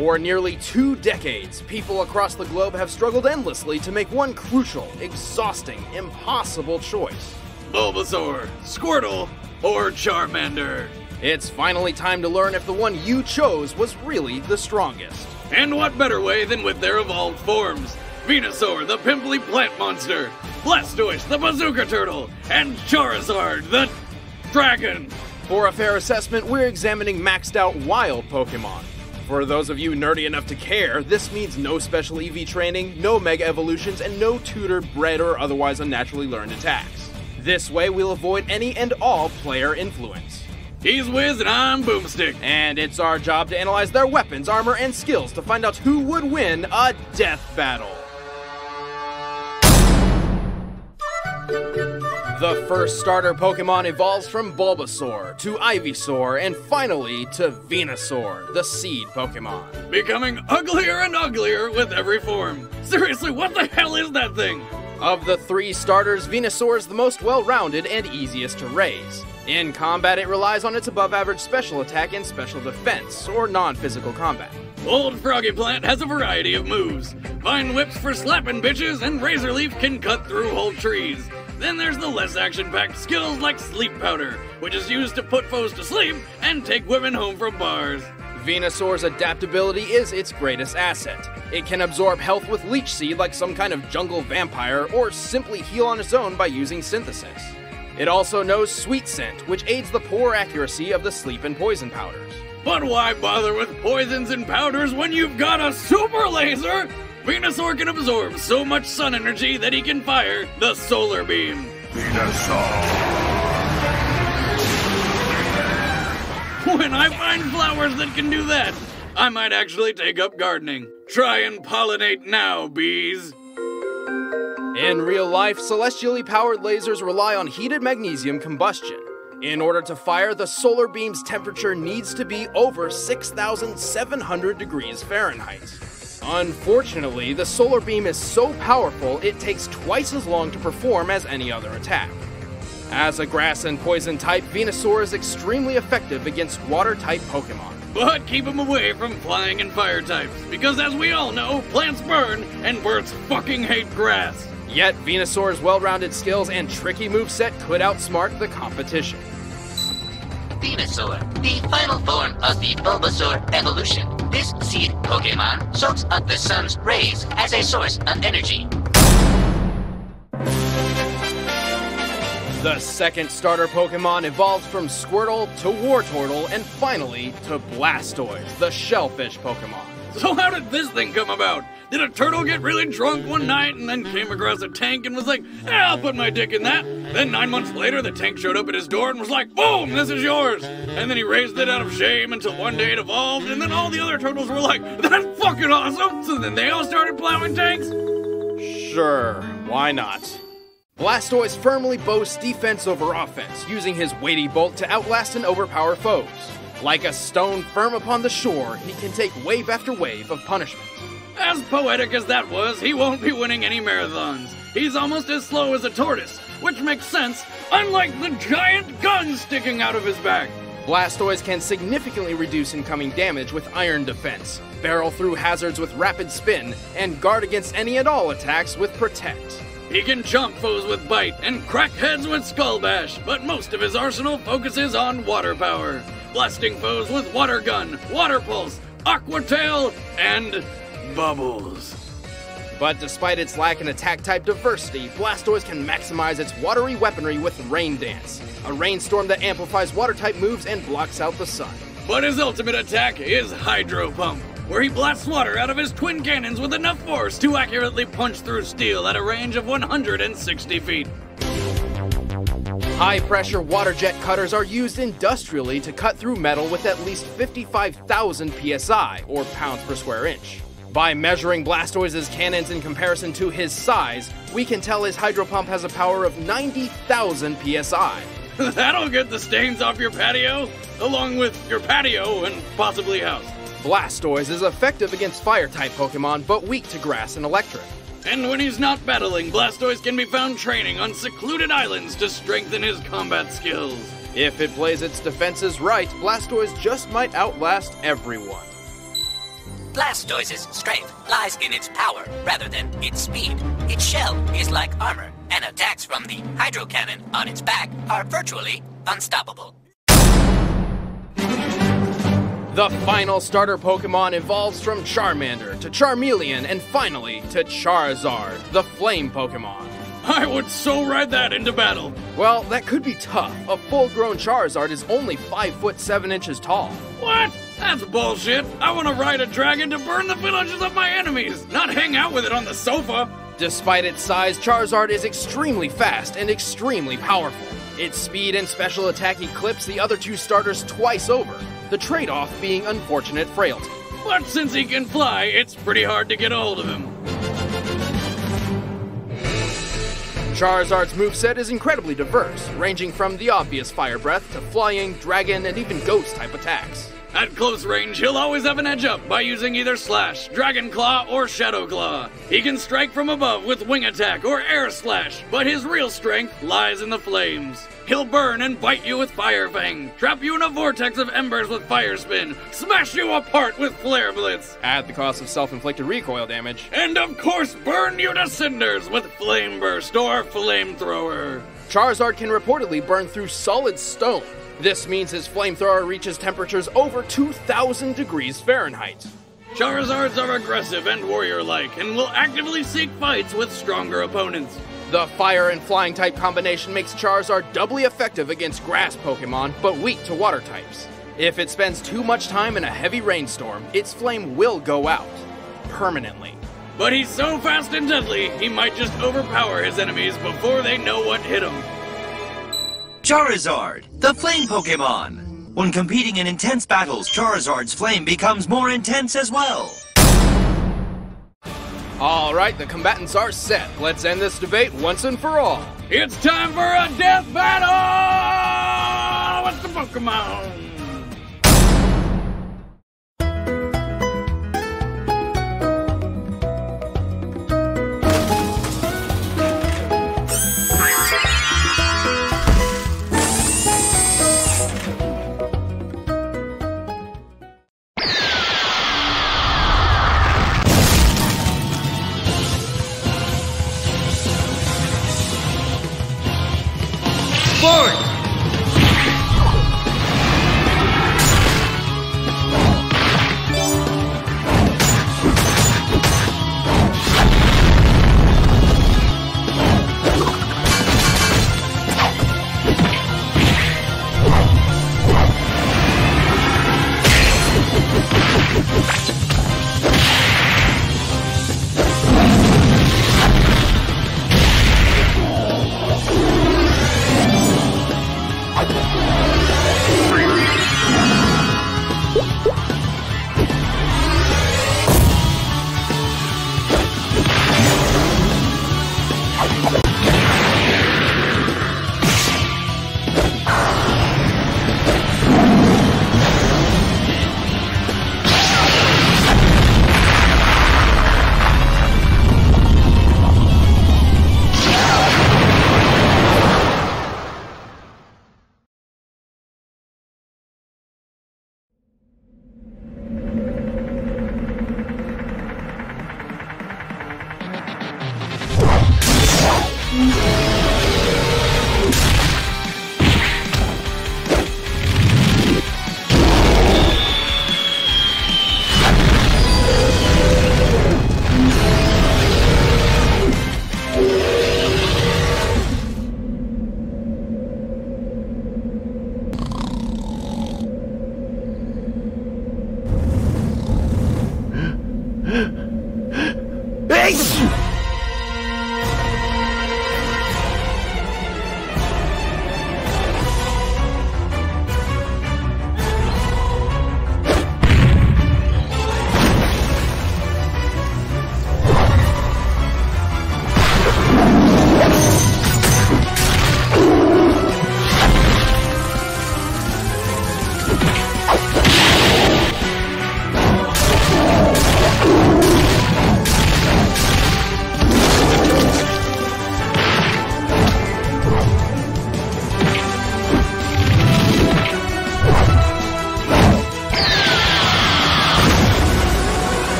For nearly 2 decades, people across the globe have struggled endlessly to make one crucial, exhausting, impossible choice. Bulbasaur, Squirtle, or Charmander. It's finally time to learn if the one you chose was really the strongest. And what better way than with their evolved forms? Venusaur, the pimply plant monster, Blastoise, the bazooka turtle, and Charizard, the dragon. For a fair assessment, we're examining maxed out wild Pokemon. For those of you nerdy enough to care, this means no special EV training, no Mega Evolutions, and no tutored, bred, or otherwise unnaturally learned attacks. This way, we'll avoid any and all player influence. He's Wiz and I'm Boomstick. And it's our job to analyze their weapons, armor, and skills to find out who would win a death battle. The first starter Pokemon evolves from Bulbasaur to Ivysaur and finally to Venusaur, the seed Pokemon. Becoming uglier and uglier with every form. Seriously, what the hell is that thing? Of the 3 starters, Venusaur is the most well-rounded and easiest to raise. In combat, it relies on its above-average special attack and special defense, or non-physical combat. Old Froggy Plant has a variety of moves. Vine Whips for slapping bitches, and Razor Leaf can cut through whole trees. Then there's the less action-packed skills like Sleep Powder, which is used to put foes to sleep and take women home from bars. Venusaur's adaptability is its greatest asset. It can absorb health with Leech Seed like some kind of jungle vampire, or simply heal on its own by using Synthesis. It also knows Sweet Scent, which aids the poor accuracy of the sleep and poison powders. But why bother with poisons and powders when you've got a super laser? Venusaur can absorb so much sun energy that he can fire the solar beam. Venusaur! When I find flowers that can do that, I might actually take up gardening. Try and pollinate now, bees. In real life, celestially powered lasers rely on heated magnesium combustion. In order to fire, the solar beam's temperature needs to be over 6,700 degrees Fahrenheit. Unfortunately, the solar beam is so powerful it takes twice as long to perform as any other attack. As a grass and poison type, Venusaur is extremely effective against water-type Pokemon. But keep them away from flying and fire types, because as we all know, plants burn and birds fucking hate grass. Yet, Venusaur's well-rounded skills and tricky moveset could outsmart the competition. Venusaur, the final form of the Bulbasaur evolution. This seed Pokemon soaks up the sun's rays as a source of energy. The second starter Pokemon evolved from Squirtle to Wartortle and finally to Blastoise, the shellfish Pokemon. So how did this thing come about? Did a turtle get really drunk one night and then came across a tank and was like, I'll put my dick in that. Then 9 months later, the tank showed up at his door and was like, boom, this is yours. And then he raised it out of shame until one day it evolved, and then all the other turtles were like, that's fucking awesome. So then they all started plowing tanks? Sure, why not? Blastoise firmly boasts defense over offense, using his weighty bolt to outlast and overpower foes. Like a stone firm upon the shore, he can take wave after wave of punishment. As poetic as that was, he won't be winning any marathons. He's almost as slow as a tortoise, which makes sense, unlike the giant gun sticking out of his back. Blastoise can significantly reduce incoming damage with Iron Defense, barrel through hazards with Rapid Spin, and guard against any and all attacks with Protect. He can chomp foes with Bite and crack heads with Skull Bash, but most of his arsenal focuses on water power, blasting foes with Water Gun, Water Pulse, Aqua Tail, and Bubbles. But despite its lack in attack-type diversity, Blastoise can maximize its watery weaponry with Rain Dance, a rainstorm that amplifies water-type moves and blocks out the sun. But his ultimate attack is Hydro Pump, where he blasts water out of his twin cannons with enough force to accurately punch through steel at a range of 160 feet. High-pressure water jet cutters are used industrially to cut through metal with at least 55,000 psi, or pounds per square inch. By measuring Blastoise's cannons in comparison to his size, we can tell his Hydro Pump has a power of 90,000 psi. That'll get the stains off your patio, along with your patio and possibly house. Blastoise is effective against fire-type Pokemon, but weak to grass and electric. And when he's not battling, Blastoise can be found training on secluded islands to strengthen his combat skills. If it plays its defenses right, Blastoise just might outlast everyone. Blastoise's strength lies in its power rather than its speed. Its shell is like armor, and attacks from the hydro cannon on its back are virtually unstoppable. The final starter Pokemon evolves from Charmander to Charmeleon and finally to Charizard, the flame Pokemon. I would so ride that into battle. Well, that could be tough. A full-grown Charizard is only 5 foot 7 inches tall. What? That's bullshit. I want to ride a dragon to burn the villages of my enemies, not hang out with it on the sofa. Despite its size, Charizard is extremely fast and extremely powerful. Its speed and special attack eclipse the other two starters twice over, the trade-off being unfortunate frailty. But since he can fly, it's pretty hard to get a hold of him. Charizard's moveset is incredibly diverse, ranging from the obvious Fire Breath to flying, dragon, and even ghost-type attacks. At close range, he'll always have an edge up by using either Slash, Dragon Claw, or Shadow Claw. He can strike from above with Wing Attack or Air Slash, but his real strength lies in the flames. He'll burn and bite you with Fire Fang, trap you in a vortex of embers with Fire Spin, smash you apart with Flare Blitz, At the cost of self-inflicted recoil damage. and of course burn you to cinders with Flame Burst or Flamethrower. Charizard can reportedly burn through solid stone. This means his flamethrower reaches temperatures over 2,000 degrees Fahrenheit. Charizards are aggressive and warrior-like, and will actively seek fights with stronger opponents. The fire and flying type combination makes Charizard doubly effective against grass Pokemon, but weak to water types. If it spends too much time in a heavy rainstorm, its flame will go out. Permanently. But he's so fast and deadly, he might just overpower his enemies before they know what hit him. Charizard, the flame Pokemon. When competing in intense battles, Charizard's flame becomes more intense as well. Alright, the combatants are set. Let's end this debate once and for all. It's time for a death battle with the Pokemon!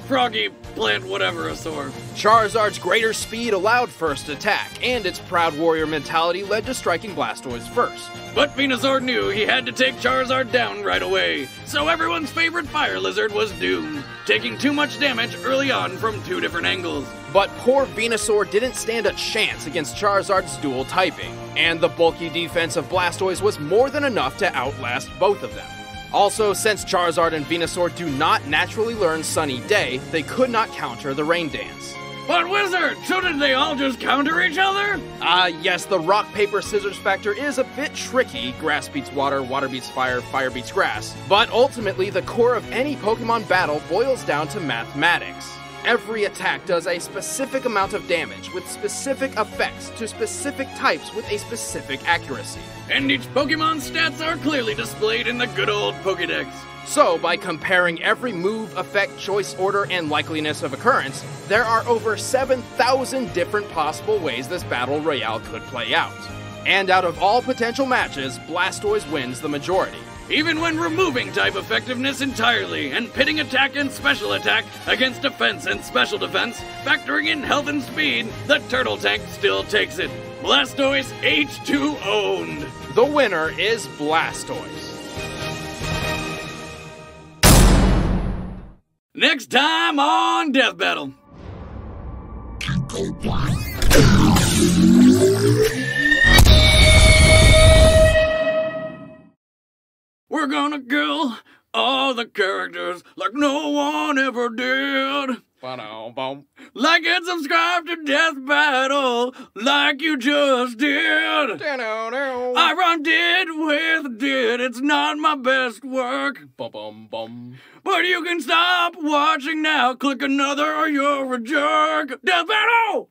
froggy plant whatever-asaur. Charizard's greater speed allowed first attack, and its proud warrior mentality led to striking Blastoise first. But Venusaur knew he had to take Charizard down right away, so everyone's favorite fire lizard was doomed, taking too much damage early on from 2 different angles. But poor Venusaur didn't stand a chance against Charizard's dual typing, and the bulky defense of Blastoise was more than enough to outlast both of them. Also, since Charizard and Venusaur do not naturally learn Sunny Day, they could not counter the Rain Dance. But Wizard, shouldn't they all just counter each other? Yes, the rock, paper, scissors factor is a bit tricky. Grass beats water, water beats fire, fire beats grass. But ultimately, the core of any Pokemon battle boils down to mathematics. Every attack does a specific amount of damage, with specific effects to specific types with a specific accuracy. And each Pokemon's stats are clearly displayed in the good old Pokedex. So, by comparing every move, effect, choice order, and likeliness of occurrence, there are over 7,000 different possible ways this battle royale could play out. And out of all potential matches, Blastoise wins the majority. Even when removing type effectiveness entirely and pitting attack and special attack against defense and special defense, factoring in health and speed, the Turtle Tank still takes it. Blastoise H2 owned. The winner is Blastoise. Next time on Death Battle. We're gonna kill all the characters like no one ever did. Like and subscribe to Death Battle like you just did. I run did with did. It's not my best work. But you can stop watching now. Click another or you're a jerk. Death Battle!